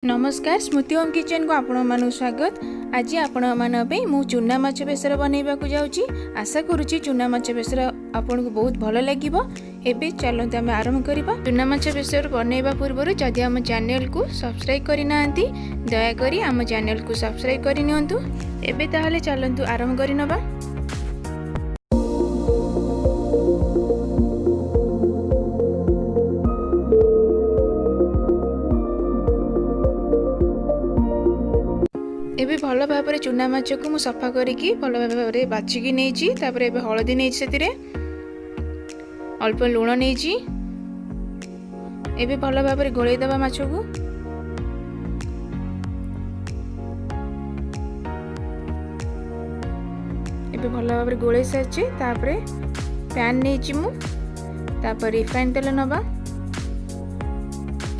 नमस्कार स्मृति home kitchen को आपण मानक स्वागत। आज आपण मानक मु चूना माछ बेसर बनैबा को जाउची। आशा करूची चूना माछ बेसर आपण को बहुत भल लागिबो। एबे चलंतु आमे आरंभ करबा। चूना माछ बेसर बनैबा पूर्व जदि हम चैनल को सब्सक्राइब करि नांती दया करी हम चैनल को सब्सक्राइब करि नियंतु। एबे ताहले चलंतु आरंभ करि नबा। एबे भल भाव में चूना माछ को मुझे सफा करिकी भल भाव में बाछिकी नहीं तापर एबे हलदी नहीं से अल्प लुण नहीं एबे भल भाव में गोलई दबा माछ को। एबे भल भाव में गोलई सारी तापर पैन नहीं मु तापर रिफाइन तेल नबा।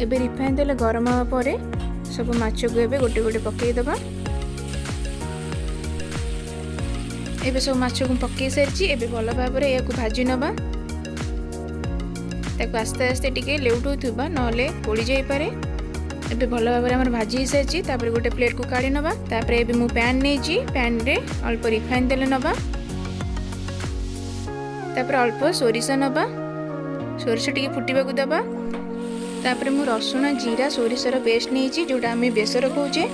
एबे रिफाइन तेल गरम हवा पर सब माछ को एबे गोटे गोटे पकई दबा। एबे सब माछ को पकई सारी एबे भल भाव में या भाजी नबा। ताको आस्ते आस्ते टिके लेउटुथुबा नले पोड़ी जाई पारे। एबे भल भाव में हमर भाजी सारी तापर गोटे प्लेट को काढी नबा। तापर एबे मु पैन नेची पैन रे अल्प रिफाइन तेल नबा तापर अल्प सोरिष नबा। सोरिष टिके फुटीबा को दबा। तापर मु रसुण जीरा सोरिषर पेस्ट नेची जोटा आमे बेसर कहूचे।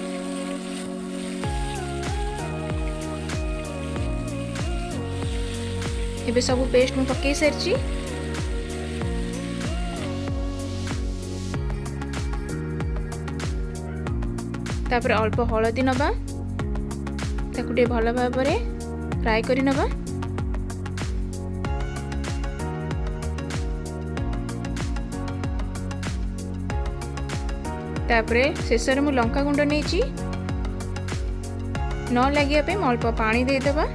एबे सब पेस्ट मु पकई सारी तापर अल्प हलदी नबा ताकु टे भल भाव में फ्राई करी नबा। तापर शेष मु लंका गुंड नहीं न लगे अल्प पानी देदेबा।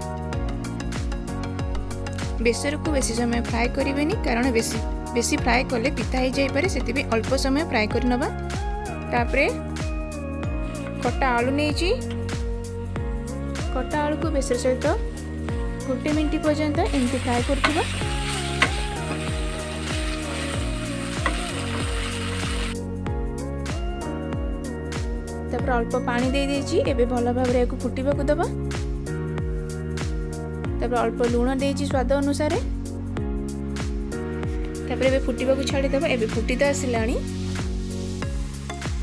बेसर को बेसी समय फ्राई करें कारण बेसी फ्राई कले पिता हो जाए से अल्प समय फ्राई कर नबा। तापरे कटा आलू नहीं कटा आलू को बेसर सहित गोटे मिनट पर्यंत एमती फ्राई करथिबा। तापर अल्प पानी दे देछि एबे भल भाव रे फुटीबा को दबा। तापर अल्प लुण देछि स्वाद अनुसार। तापर एबे फुटीबा को छाड़ी दबा। एबे फुटी तो आसिलानी।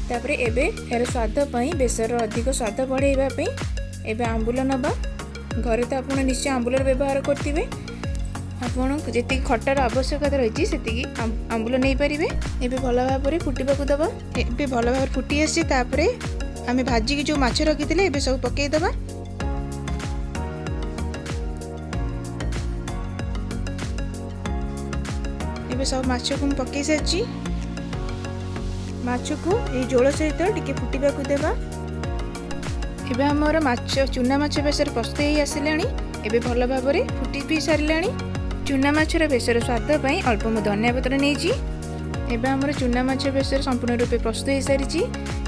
तापर एबे यार स्वाद पई बेसर अधिक स्वाद बढ़ाइबा पई एबे आंबुल नबा। घरे तो आपण निश्चय आंबुलर व्यवहार करथिबे। आपण जेति खट्टार आवश्यकता रही सेति आंबुल नहीं पारिबे। एबे भल भाव में फुटीबा को दबा। एबे भल भाव फुटी आसी तापर आमे भाजी की जो माछ रखिथिले एबे सब पकई दबा। एबे सब माछ को पकई सारी माछ को ये झोल सहित टिके फुटीबा को देबा। एबे हमर माछ चूना माछ बेसर प्रस्तुत हो आसिलानी। एबे भल भाव में फुटी भी सारिलानी। चूना माछर बेसर स्वाद पई अल्प मु धनिया पत्र नेछि। एबे हमर चूना माछ बेसर संपूर्ण रूपे प्रस्तुत हो सारी।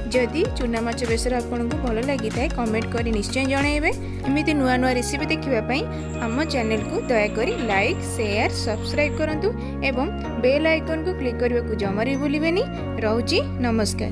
जदि चूना माछ बेसर आपको भल लगी था कमेंट करी निश्चय जनइबे। एमिति नुआ नुआ रेसिपी देखिबा पई हम चैनल को दया करी लाइक शेयर सब्सक्राइब करंतु एवं बेल आइकन को क्लिक करबा को जमारी भूलिबेनी। रहउची नमस्कार।